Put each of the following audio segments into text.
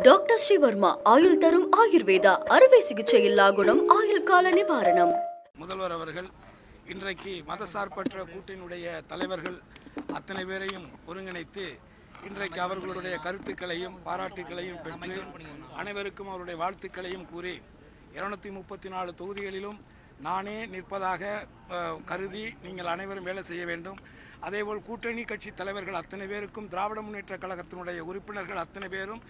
Doctor Sreevarma ஆயுள் தரும் ஆயுர்வேதா அறுவை சிகிச்சையில்லா குணம் ஆயுள் கால நிவாரணம். முதல்வர் அவர்கள் இன்றைக்கு மதசார்பற்ற கூட்டினுடைய தலைவர்கள் அத்தனை பேரையும் ஒருங்கிணைத்து இன்றைக்கு அவர்களுடைய கருத்துக்களையும் பாராட்டுக்களையும் பெற்று அனைவருக்கும் அவருடைய வாழ்த்துக்களையும் கூறி 234 தொகுதிகளிலும் நானே நிற்பதாக கருதி நீங்கள் அனைவரும் வேலை செய்ய வேண்டும். அதேபோல் கூட்டணி கட்சி தலைவர்கள் அத்தனை பேருக்கும் திராவிட முன்னேற்ற கழகத்தினுடைய உறுப்பினர்கள் அத்தனை பேரும்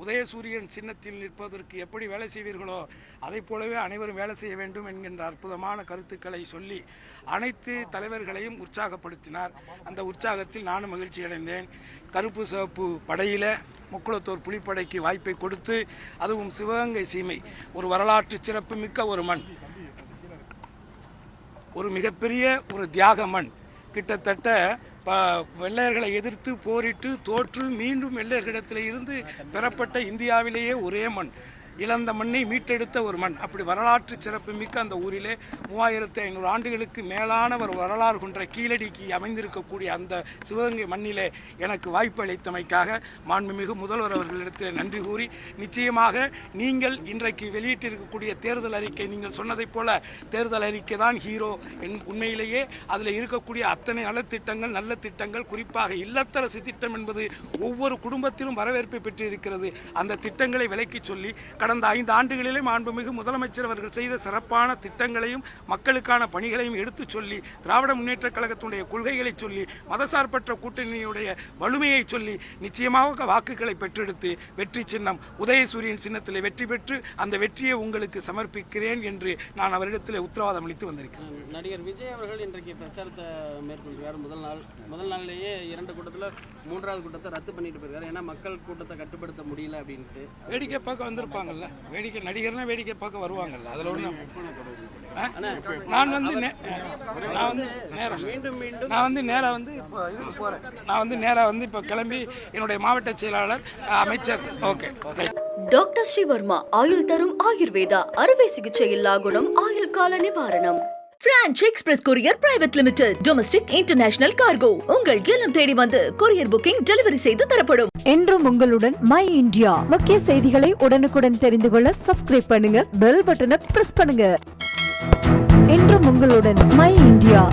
உதயசூரியன் சின்னத்தில் நிற்பதற்கு எப்படி வேலை செய்வீர்களோ அதை போலவே அனைவரும் வேலை செய்ய வேண்டும் என்கின்ற அற்புதமான கருத்துக்களை சொல்லி அனைத்து தலைவர்களையும் உற்சாகப்படுத்தினார். அந்த உற்சாகத்தில் நானும் மகிழ்ச்சி அடைந்தேன். கருப்பு சிவப்பு படையில முக்குளத்தோர் புலிப்படைக்கு வாய்ப்பை கொடுத்து, அதுவும் சிவகங்கை சீமை ஒரு வரலாற்று சிறப்பு மிக்க ஒரு மண், ஒரு மிகப்பெரிய ஒரு தியாக மண். கிட்டத்தட்ட வெள்ளையர்களை எதிர்த்து போரிட்டு தோற்று மீண்டும் வெள்ளையர்களிடத்தில் இருந்து பெறப்பட்ட இந்தியாவிலேயே ஒரே மண், இழந்த மண்ணை மீட்டெடுத்த ஒரு மண். அப்படி வரலாற்று சிறப்பு மிக்க அந்த ஊரிலே 3500 ஆண்டுகளுக்கு மேலான ஒரு வரலாறு கொன்ற கீழடிக்கு அமைந்திருக்கக்கூடிய அந்த சிவகங்கை மண்ணிலே எனக்கு வாய்ப்பு அளித்தமைக்காக மாண்புமிகு முதல்வர் அவர்களிடத்தில் நன்றி கூறி, நிச்சயமாக நீங்கள் இன்றைக்கு வெளியிட்டிருக்கக்கூடிய தேர்தல் அறிக்கை, நீங்கள் சொன்னதைப் போல தேர்தல் அறிக்கை தான் ஹீரோ. உண்மையிலேயே அதில் இருக்கக்கூடிய அத்தனை நலத்திட்டங்கள், நல்ல திட்டங்கள், குறிப்பாக இல்லத்தரசு திட்டம் என்பது ஒவ்வொரு குடும்பத்திலும் வரவேற்பை பெற்றிருக்கிறது. அந்த திட்டங்களை விலக்கி சொல்லி கடந்த 5 ஆண்டுகளிலே மாண்புமிகு முதலமைச்சர் அவர்கள் செய்த சிறப்பான திட்டங்களையும் மக்களுக்கான பணிகளையும் எடுத்து சொல்லி, திராவிட முன்னேற்ற கழகத்தினுடைய கொள்கைகளை சொல்லி, மதசார்பற்ற கூட்டணியுடைய வலிமையை சொல்லி, நிச்சயமாக வாக்குகளை பெற்றெடுத்து வெற்றி சின்னம் உதயசூரியன் சின்னத்தில் வெற்றி பெற்று அந்த வெற்றியை உங்களுக்கு சமர்ப்பிக்கிறேன் என்று நான் அவரிடத்தில் உத்தரவாதம் அளித்து வந்திருக்கிறேன். நடிகர் விஜய் அவர்கள் இன்றைக்கு பிரச்சாரத்தை மேற்கொண்டிருக்கார். முதல் நாள்லேயே 2 கூட்டத்தில் 3வது கூட்டத்தை ரத்து பண்ணிட்டு போயிருக்காரு. ஏன்னா மக்கள் கூட்டத்தை கட்டுப்படுத்த முடியல அப்படின்ட்டு. வேடிக்கை பார்க்க வந்திருப்பாங்க, வேடிக்கை நடிகர்னா வேடிக்கை பார்க்க வருவாங்கல்ல, அதுல ஒண்ணு. நான் வந்து இப்ப கிளம்பி என்னுடைய மாவட்ட செயலாளர் அமைச்சர். ஓகே. டாக்டர் ஸ்ரீவர்மா ஆயுள் தரும் ஆயுர்வேதா அறுவை சிகிச்சையில்லா குணம் ஆயுள் கால நிவாரணம். Branch express courier private limited. Domestic international cargo உங்கள் இல்லம் தேடி வந்து கொரியர் புக்கிங் டெலிவரி செய்து தரப்படும். என்றும் உங்களுடன் மை இந்தியா. முக்கிய செய்திகளை உடனுக்குடன் தெரிந்து கொள்ள சப்ஸ்கிரைப் பண்ணுங்க, பெல் பட்டனை பிரஸ் பண்ணுங்க. என்றும் உங்களுடன் மை இந்தியா.